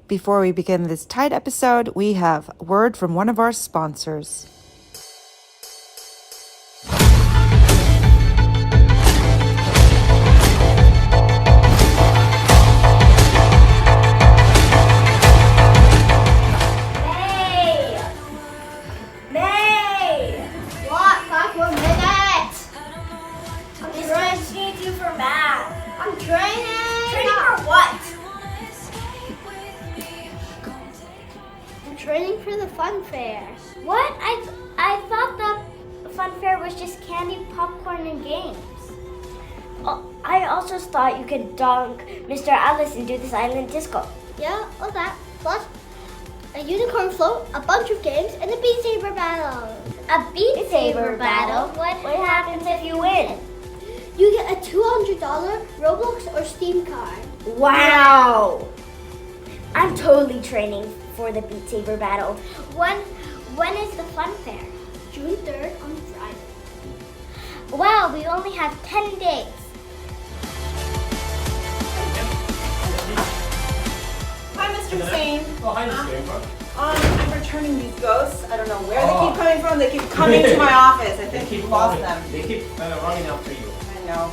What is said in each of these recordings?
Before we begin this tight episode, we have a word from one of our sponsors. Training for the fun fair. What? I thought the fun fair was just candy, popcorn, and games. I also thought you could dunk Mr. Alice and do the silent disco. Yeah, all that. Plus a unicorn float, a bunch of games, and a Beat Saber battle. A Beat Saber battle? What happens if you win? You get a $200 Roblox or Steam card. Wow! I'm totally training for the Beat Saber battle. When is the fun fair? June 3rd on Friday. Wow, we only have 10 days. Hi, Mr. Hussein. Oh, hi, Mr. Greenberg. I'm returning these ghosts. I don't know where they keep coming from. They keep coming to my office. I think we lost them. They keep running after you. I know.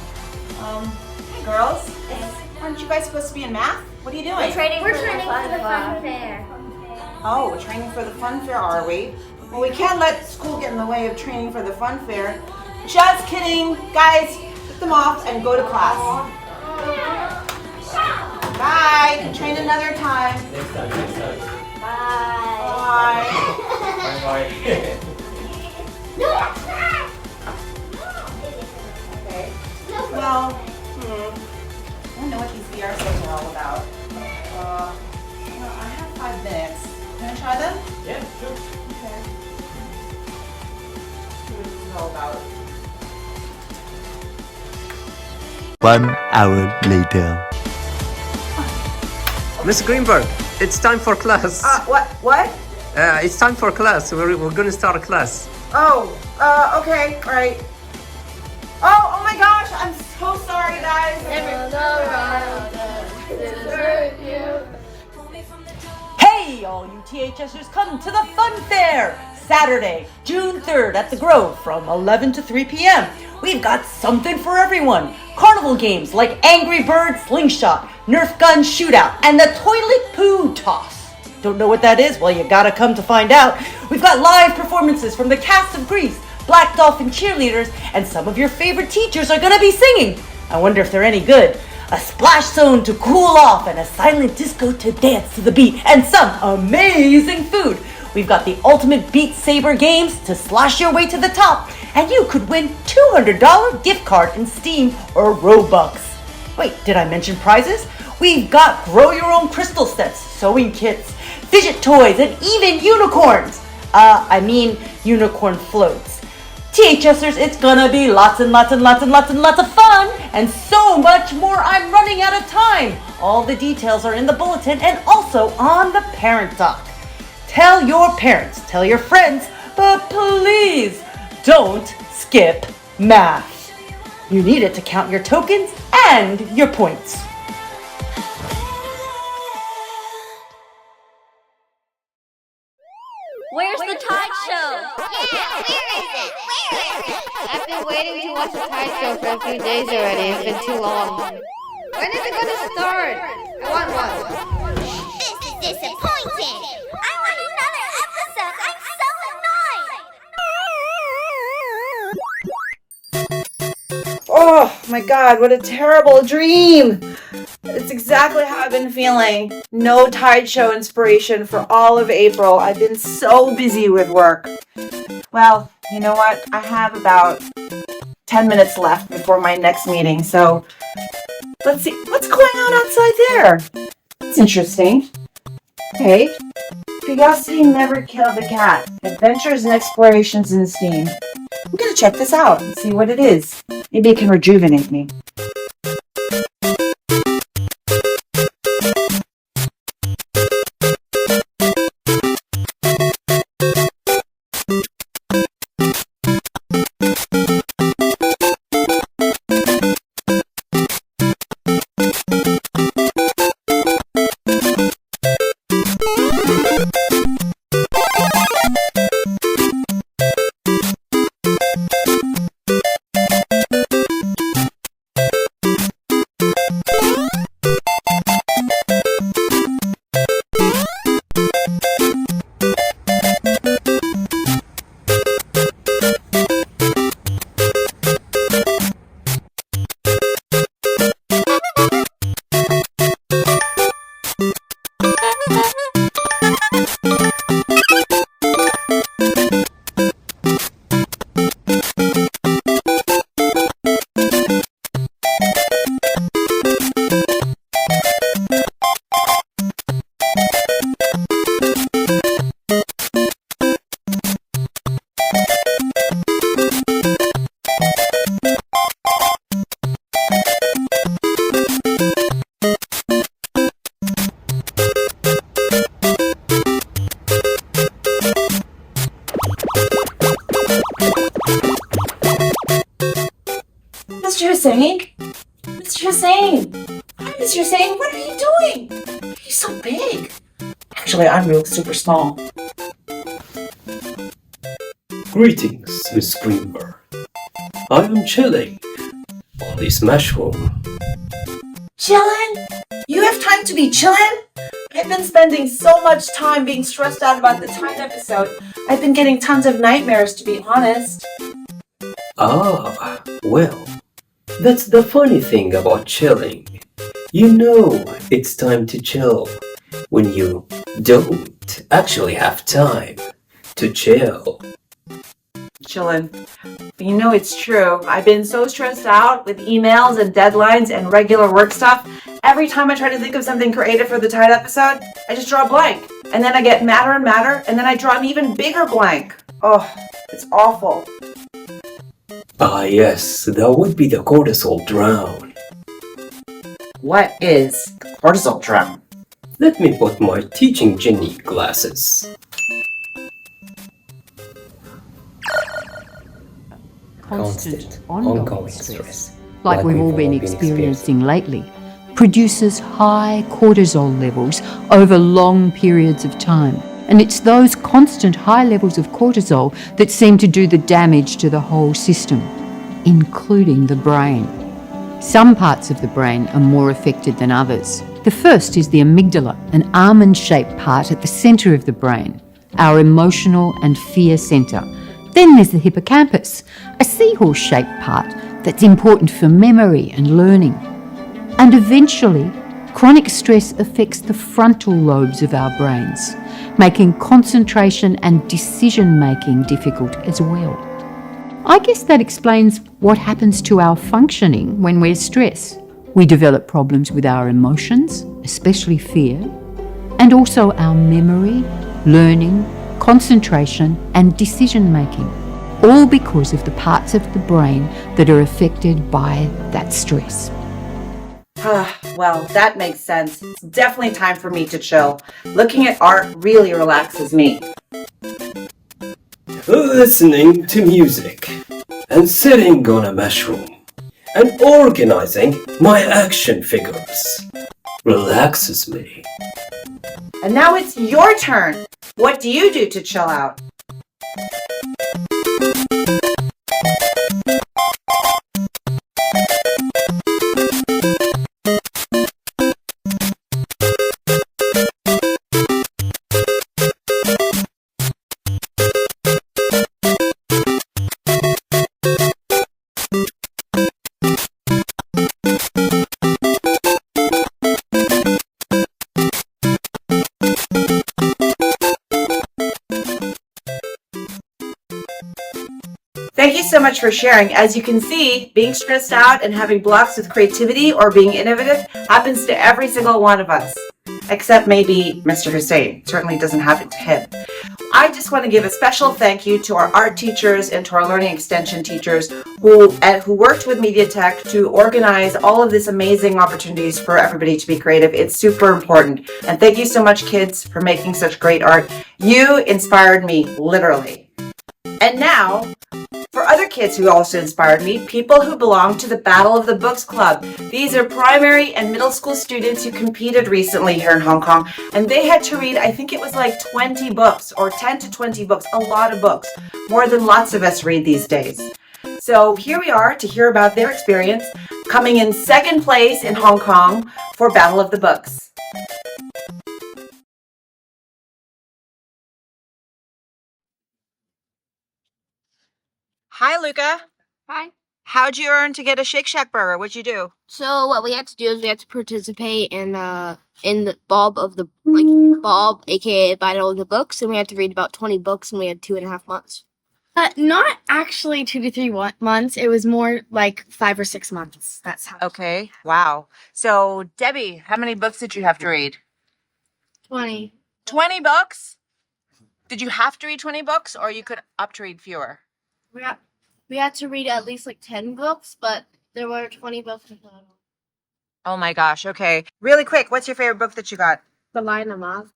Hey, girls. Aren't you guys supposed to be in math? What are you doing? We're training for the fun fair. Oh, we're training for the fun fair, are we? Well, we can't let school get in the way of training for the fun fair. Just kidding. Guys, put them off and go to class. Bye. You can train another time. Next time. Bye. Bye. No, that's not. Okay. Well, I don't know what these VR sets are all about. I have 5 minutes. Can I try them? Yeah, sure. Okay. See what this is all about. 1 hour later. Miss Greenberg, it's time for class. What? It's time for class. We're going to start a class. Oh, okay, all right. Oh my gosh, I'm so sorry, guys. Hey, all you THSers, come to the fun fair! Saturday, June 3rd at the Grove from 11 to 3 p.m. We've got something for everyone. Carnival games like Angry Bird Slingshot, Nerf Gun Shootout, and the Toilet Poo Toss. Don't know what that is? Well, you gotta come to find out. We've got live performances from the cast of Grease, Black Dolphin cheerleaders, and some of your favorite teachers are gonna be singing. I wonder if they're any good. A splash zone to cool off and a silent disco to dance to the beat, and some amazing food. We've got the ultimate Beat Saber games to slash your way to the top, and you could win $200 gift card in Steam or Robux. Wait, did I mention prizes? We've got grow your own crystal sets, sewing kits, fidget toys, and even unicorns. Unicorn floats. THSers, it's gonna be lots and lots of fun, and so much more. I'm running out of time. All the details are in the bulletin and also on the parent doc. Tell your parents, tell your friends, but please don't skip math. You need it to count your tokens and your points. Where's the Tide Show? Yeah, where is it? I've been waiting to watch the Tide Show for a few days already. It's been too long. When is it gonna start? I want one. This is disappointing. I want another episode. I'm so annoyed. Oh my God, what a terrible dream. It's exactly how I've been feeling. No Tide Show inspiration for all of April. I've been so busy with work. Well, you know what? I have about 10 minutes left before my next meeting, so let's see. What's going on outside there? It's interesting. Okay. Curiosity never killed the cat. Adventures and explorations in Steam. I'm gonna check this out and see what it is. Maybe it can rejuvenate me. Mr. Hussein? Mr. Hussein! Hi, Mr. Hussein, what are you doing? He's so big. Actually, I'm real super small. Greetings, Miss Greenberg. I am chilling on this mushroom. Chillin'? You have time to be chillin'? I've been spending so much time being stressed out about the Tide episode. I've been getting tons of nightmares, to be honest. Ah, well, that's the funny thing about chilling. You know it's time to chill when you don't actually have time to chill. Chillin'. You know it's true. I've been so stressed out with emails and deadlines and regular work stuff. Every time I try to think of something creative for the Tide episode, I just draw a blank. And then I get madder and madder, and then I draw an even bigger blank. Oh, it's awful. Ah yes, that would be the cortisol drown. What is cortisol drown? Let me put my teaching genie glasses. Constant, ongoing stress, like we've all been experiencing lately, produces high cortisol levels over long periods of time. And it's those constant high levels of cortisol that seem to do the damage to the whole system, including the brain. Some parts of the brain are more affected than others. The first is the amygdala, an almond-shaped part at the centre of the brain, our emotional and fear centre. Then there's the hippocampus, a seahorse-shaped part that's important for memory and learning. And eventually, chronic stress affects the frontal lobes of our brains, making concentration and decision-making difficult as well. I guess that explains what happens to our functioning when we're stressed. We develop problems with our emotions, especially fear, and also our memory, learning, concentration and decision-making, all because of the parts of the brain that are affected by that stress. Well, that makes sense. It's definitely time for me to chill. Looking at art really relaxes me. Listening to music and sitting on a mushroom and organizing my action figures relaxes me. And now it's your turn. What do you do to chill out? Thank you so much for sharing. As you can see, being stressed out and having blocks with creativity or being innovative happens to every single one of us, except maybe Mr. Hussein. It certainly doesn't happen to him. I just want to give a special thank you to our art teachers and to our learning extension teachers who worked with MediaTek to organize all of these amazing opportunities for everybody to be creative. It's super important. And thank you so much, kids, for making such great art. You inspired me, literally. And now, for other kids who also inspired me, people who belong to the Battle of the Books Club. These are primary and middle school students who competed recently here in Hong Kong, and they had to read, I think it was like 20 books, or 10 to 20 books, a lot of books, more than lots of us read these days. So here we are to hear about their experience, coming in second place in Hong Kong for Battle of the Books. Hi, Luca. Hi. How'd you earn to get a Shake Shack burger? What'd you do? So what we had to do is we had to participate in the Bob, aka Battle of the Books, and we had to read about 20 books, and we had 2.5 months. Not actually 2 to 3 months. It was more like 5 or 6 months. That's how. Okay. Wow. So, Debbie, how many books did you have to read? 20. 20 books? Did you have to read 20 books or you could opt to read fewer? We had to read at least like 10 books, but there were 20 books in total. Oh my gosh. Okay. Really quick, what's your favorite book that you got? The Lion and the Moth.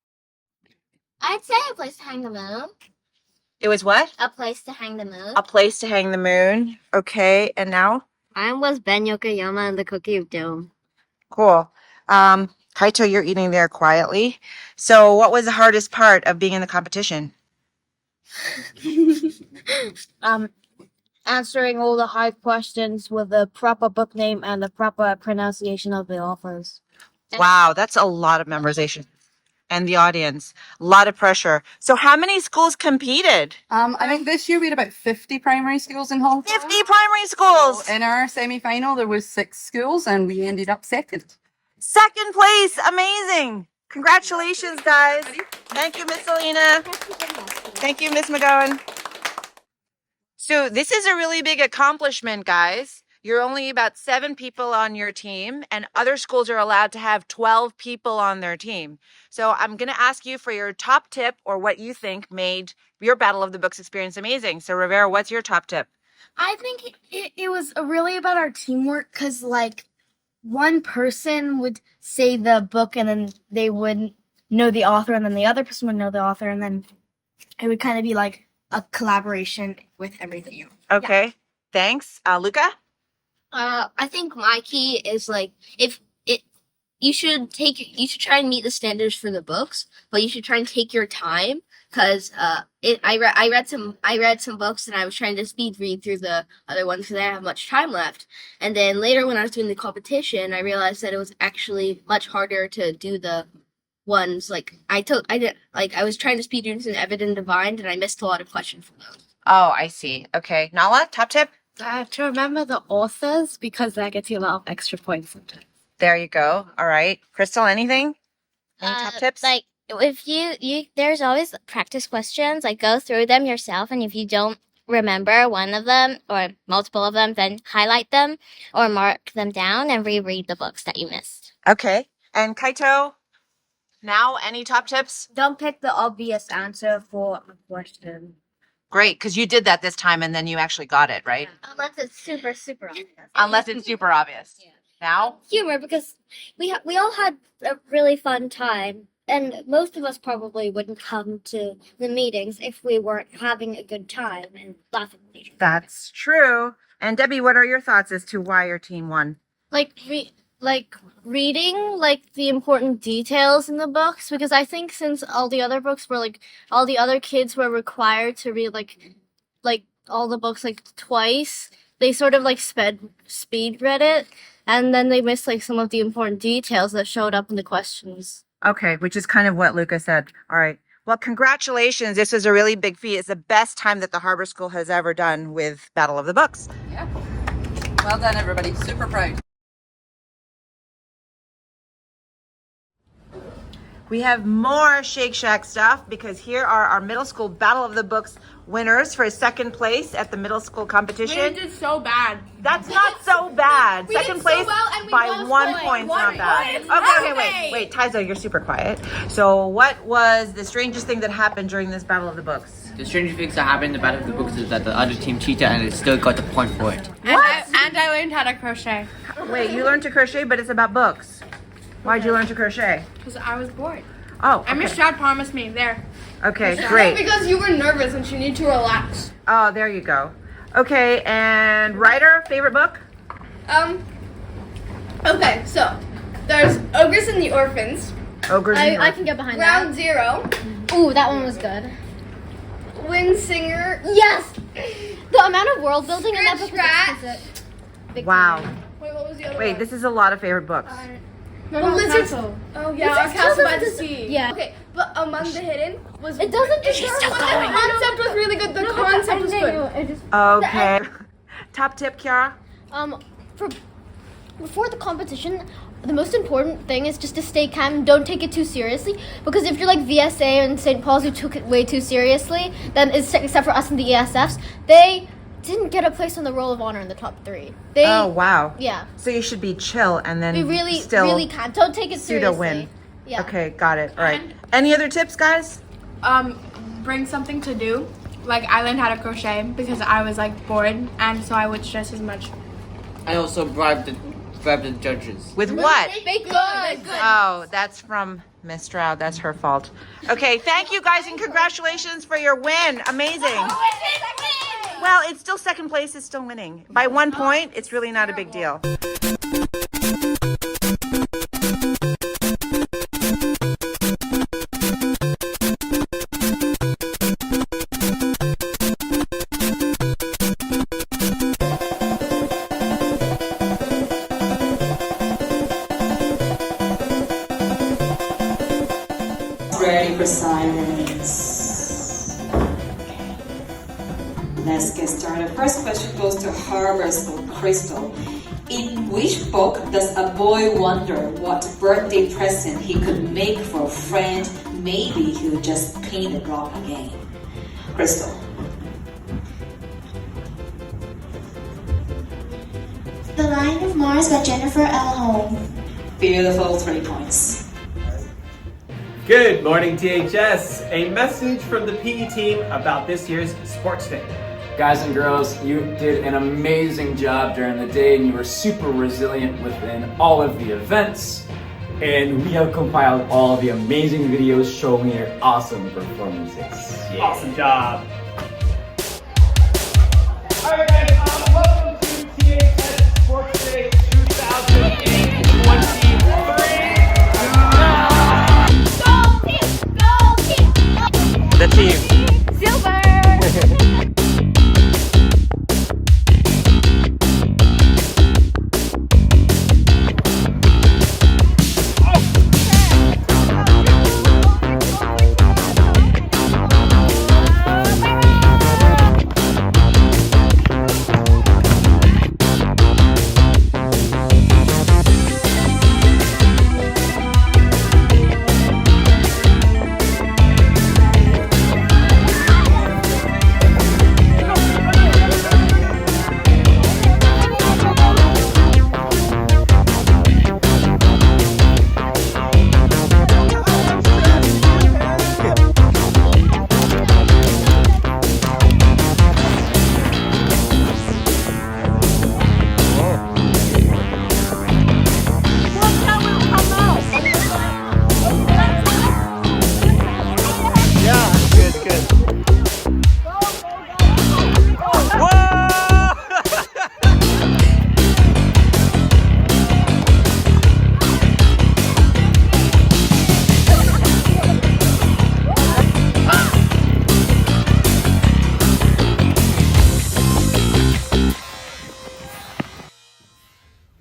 I'd say A Place to Hang the Moon. It was what? A Place to Hang the Moon. A Place to Hang the Moon. Okay. And now? Mine was Ben Yokoyama and the Cookie of Doom. Cool. Kaito, you're eating there quietly. So what was the hardest part of being in the competition? Answering all the hard questions with the proper book name and the proper pronunciation of the authors. Wow, that's a lot of memorization. And the audience, a lot of pressure. So how many schools competed? I think this year we had about 50 primary schools in Hong Kong. 50 primary schools! So in our semi-final, there was 6 schools and we ended up second. Second place, amazing. Congratulations, guys. Thank you, Miss Selena. Thank you, Miss McGowan. So this is a really big accomplishment, guys. You're only about 7 people on your team, and other schools are allowed to have 12 people on their team. So I'm going to ask you for your top tip or what you think made your Battle of the Books experience amazing. So Rivera, what's your top tip? I think it was really about our teamwork because, like, one person would say the book and then they would know the author and then the other person would know the author and then it would kind of be like a collaboration with everything. Okay, thanks. Luca? I think my key is like you should try and meet the standards for the books, but you should try and take your time because I read some books and I was trying to speed read through the other ones because I didn't have much time left. And then later when I was doing the competition, I realized that it was actually much harder to do the ones like I was trying to speed read through Evident and Divine and I missed a lot of questions for those. Oh, I see. Okay, Nala, top tip? To remember the authors because that gets you a lot of extra points sometimes. There you go. All right. Crystal, anything? Any top tips? Like if you there's always practice questions, like go through them yourself, and if you don't remember one of them or multiple of them, then highlight them or mark them down and reread the books that you missed. Okay. And Kaito, now any top tips? Don't pick the obvious answer for a question. Great, because you did that this time and then you actually got it, right? Unless it's super, super obvious. Unless it's super obvious. Yeah. Now? Humor, because we all had a really fun time, and most of us probably wouldn't come to the meetings if we weren't having a good time and laughing with each other. That's true. And Debbie, what are your thoughts as to why your team won? Reading like the important details in the books, because I think since all the other books were like all the other kids were required to read like all the books like twice, they sort of like speed read it, and then they missed like some of the important details that showed up in the questions. Okay, which is kind of what Luca said. All right. Well, congratulations. This was a really big feat. It's the best time that the Harbour School has ever done with Battle of the Books. Yeah. Well done, everybody. Super proud. We have more Shake Shack stuff because here are our middle school Battle of the Books winners for second place at the middle school competition. We did so bad. That's not so bad. Second place so well and we by lost 1 point, not bad. Okay, wait, Taizo, you're super quiet. So what was the strangest thing that happened during this Battle of the Books? The strangest things that happened in the Battle of the Books is that the other team cheated and it still got the point for it. And I learned how to crochet. Wait, you learned to crochet, but it's about books. Why'd you learn to crochet? Because I was bored. Oh, okay. And Miss Stroud promised me there. Okay, great. Because you were nervous and you need to relax. Oh, there you go. Okay, and Ryder, favorite book? Okay, so there's Ogres and the Orphans. Ogres and the I can get behind Ground that. Zero. Ooh, that one was good. Wind Singer. Yes! The amount of world building in that book was Scratch. exquisite. Wow. Wait, what was the other Wait, one? this is a lot of favorite books. Lizards. Oh yeah, our Castle by the Sea. Yeah. Okay, but Among the Hidden was. It doesn't just The concept was really good. The concept was good. Okay. Top tip, Kiara? Before the competition, the most important thing is just to stay calm. Don't take it too seriously, because if you're like VSA and St. Paul's who took it way too seriously, then except for us and the ESFs, they didn't get a place on the Roll of Honor in the top 3. Oh, wow. Yeah. So you should be chill and then We really can't. Don't take it pseudo seriously. win. Yeah. Okay, got it. All right. Any other tips, guys? Bring something to do. Like I learned how to crochet because I was like bored, and so I would stress as much. I also bribed the judges. With what? Baked goods. Oh, that's from Miss Stroud. That's her fault. Okay, thank you guys and congratulations for your win. Amazing. Well, it's still second place, it's still winning. By 1 point, it's really not a big deal. Ready for silence. Let's get started. First question goes to Harbour School. Crystal. In which book does a boy wonder what birthday present he could make for a friend? Maybe he'll just paint it wrong again. Crystal. The Line of Mars by Jennifer L. Holm. Beautiful, 3 points. Good morning, THS. A message from the PE team about this year's sports day. Guys and girls, you did an amazing job during the day and you were super resilient within all of the events. And we have compiled all the amazing videos showing your awesome performances. Yeah. Awesome job. Alright guys, welcome to THS Sports Day 2023. The team. Silver!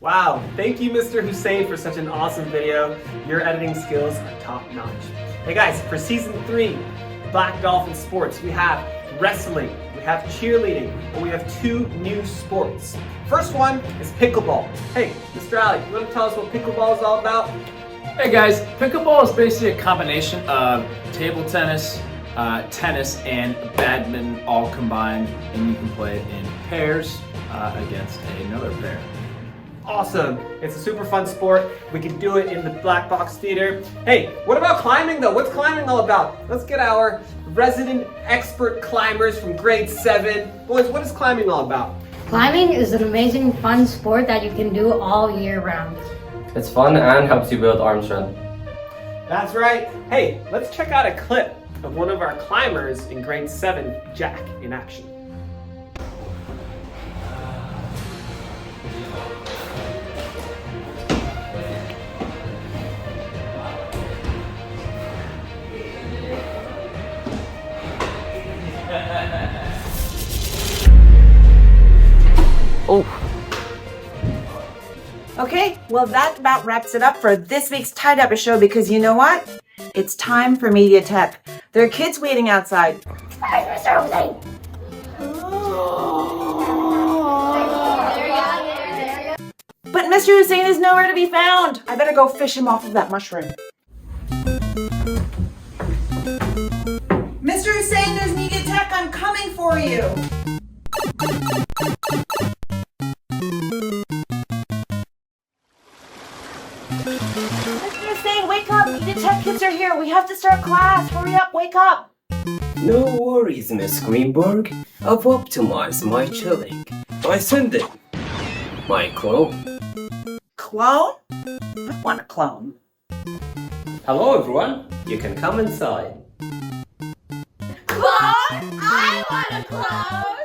Wow, thank you Mr. Hussein for such an awesome video. Your editing skills are top notch. Hey guys, for season 3, Black Dolphin Sports, we have wrestling, we have cheerleading, and we have 2 new sports. First one is pickleball. Hey, Mr. Alec, you want to tell us what pickleball is all about? Hey guys, pickleball is basically a combination of table tennis, tennis, and badminton all combined, and you can play it in pairs against another pair. Awesome. It's a super fun sport. We can do it in the Black Box Theater. Hey, what about climbing though? What's climbing all about? Let's get our resident expert climbers from grade 7. Boys, what is climbing all about? Climbing is an amazing fun sport that you can do all year round. It's fun and helps you build arm strength. That's right. Hey, let's check out a clip of one of our climbers in grade 7, Jack, in action. Oh. Okay, well that about wraps it up for this week's Tied Up Show, because you know what? It's time for Media Tech. There are kids waiting outside. Hi, Mr. Hussein. But Mr. Hussein is nowhere to be found. I better go fish him off of that mushroom. Mr. Hussein, there's Media Tech. I'm coming for you. Mr. Hussein, wake up. Media Tech kids are here. We have to start class. Hurry up, wake up. No worries, Miss Greenberg. I've optimized my chilling. I send it. My clone. Clone? I want a clone. Hello, everyone. You can come inside. Clone? I want a clone.